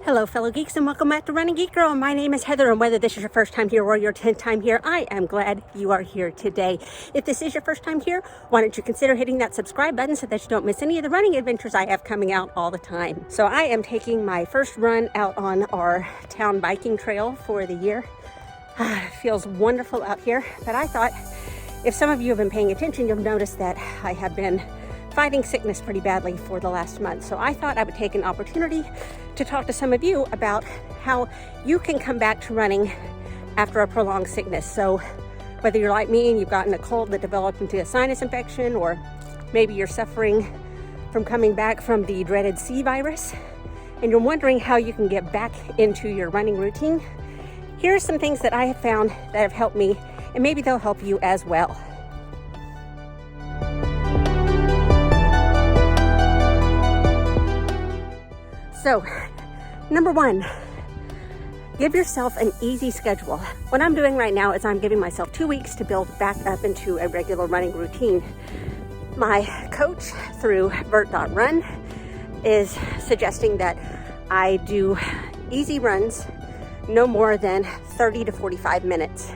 Hello fellow geeks and welcome back to Running Geek Girl. My name is Heather, and whether this is your first time here or your 10th time here, I am glad you are here today. If this is your first time here, why don't you consider hitting that subscribe button so that you don't miss any of the running adventures I have coming out all the time. So I am taking my first run out on our town biking trail for the year. It feels wonderful out here, but I thought if some of you have been paying attention, you'll notice that I have been fighting sickness pretty badly for the last month. So I thought I would take an opportunity to talk to some of you about how you can come back to running after a prolonged sickness. So whether you're like me and you've gotten a cold that developed into a sinus infection, or maybe you're suffering from coming back from the dreaded C virus and you're wondering how you can get back into your running routine, here are some things that I have found that have helped me, and maybe they'll help you as well. So, number one, give yourself an easy schedule. What I'm doing right now is I'm giving myself 2 weeks to build back up into a regular running routine. My coach through Vert.Run is suggesting that I do easy runs, no more than 30 to 45 minutes.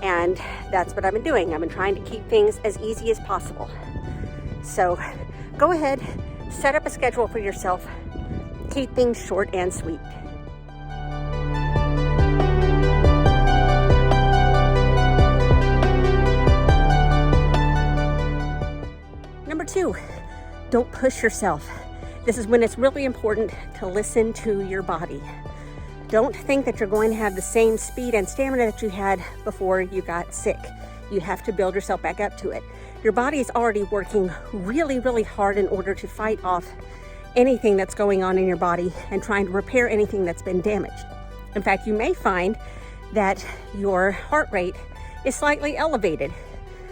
And that's what I've been doing. I've been trying to keep things as easy as possible. So go ahead, set up a schedule for yourself. Keep things short and sweet. Number two, don't push yourself. This is when it's really important to listen to your body. Don't think that you're going to have the same speed and stamina that you had before you got sick. You have to build yourself back up to it. Your body is already working really, really hard in order to fight off anything that's going on in your body and trying to repair anything that's been damaged. In fact, you may find that your heart rate is slightly elevated.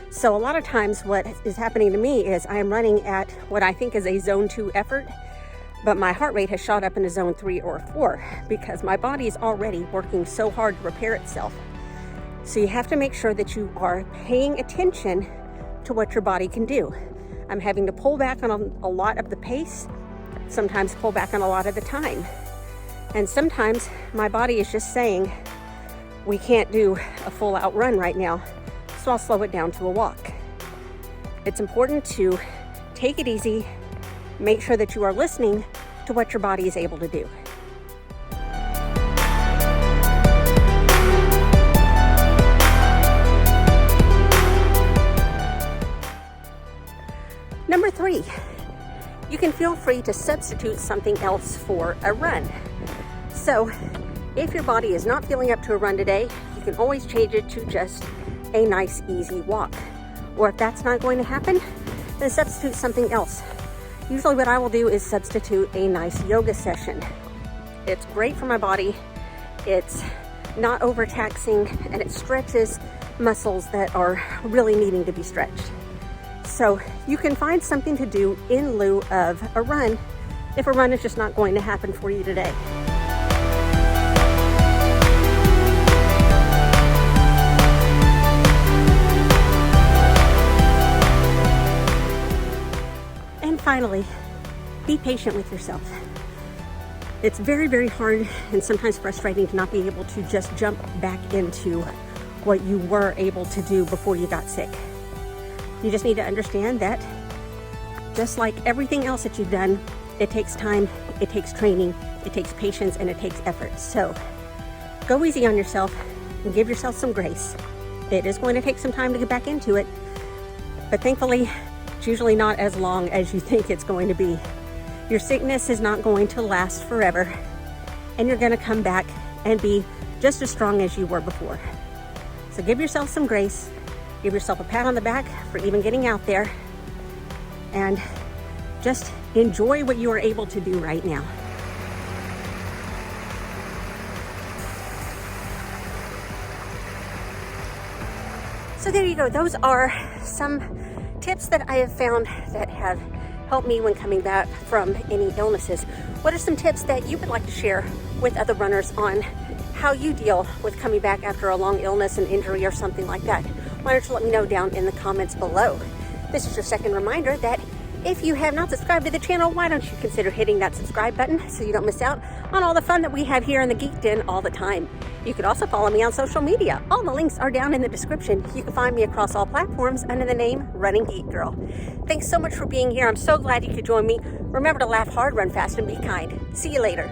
So a lot of times what is happening to me is I am running at what I think is a zone 2 effort, but my heart rate has shot up into zone 3 or 4 because my body is already working so hard to repair itself. So you have to make sure that you are paying attention to what your body can do. I'm having to pull back on a lot of the pace, sometimes pull back on a lot of the time. And sometimes my body is just saying, we can't do a full out run right now, so I'll slow it down to a walk. It's important to take it easy, make sure that you are listening to what your body is able to do. Number three, you can feel free to substitute something else for a run. So if your body is not feeling up to a run today, you can always change it to just a nice easy walk. Or if that's not going to happen, then substitute something else. Usually what I will do is substitute a nice yoga session. It's great for my body, it's not overtaxing, and it stretches muscles that are really needing to be stretched. So you can find something to do in lieu of a run if a run is just not going to happen for you today. And finally, be patient with yourself. It's very, very hard and sometimes frustrating to not be able to just jump back into what you were able to do before you got sick. You just need to understand that just like everything else that you've done, it takes time, it takes training, it takes patience, and it takes effort. So go easy on yourself and give yourself some grace. It is going to take some time to get back into it, but thankfully, it's usually not as long as you think it's going to be. Your sickness is not going to last forever, and you're going to come back and be just as strong as you were before. So give yourself some grace. Give yourself a pat on the back for even getting out there, and just enjoy what you are able to do right now. So there you go. Those are some tips that I have found that have helped me when coming back from any illnesses. What are some tips that you would like to share with other runners on how you deal with coming back after a long illness, an injury, or something like that? Why don't you let me know down in the comments below. This is your second reminder that If you have not subscribed to the channel, why don't you consider hitting that subscribe button so you don't miss out on all the fun that we have here in the Geek Den all the time. You could also follow me on social media. All the links are down in the description. You can find me across all platforms under the name Running Geek Girl. Thanks so much for being here. I'm so glad you could join me. Remember to laugh hard, run fast, and be kind. See you later.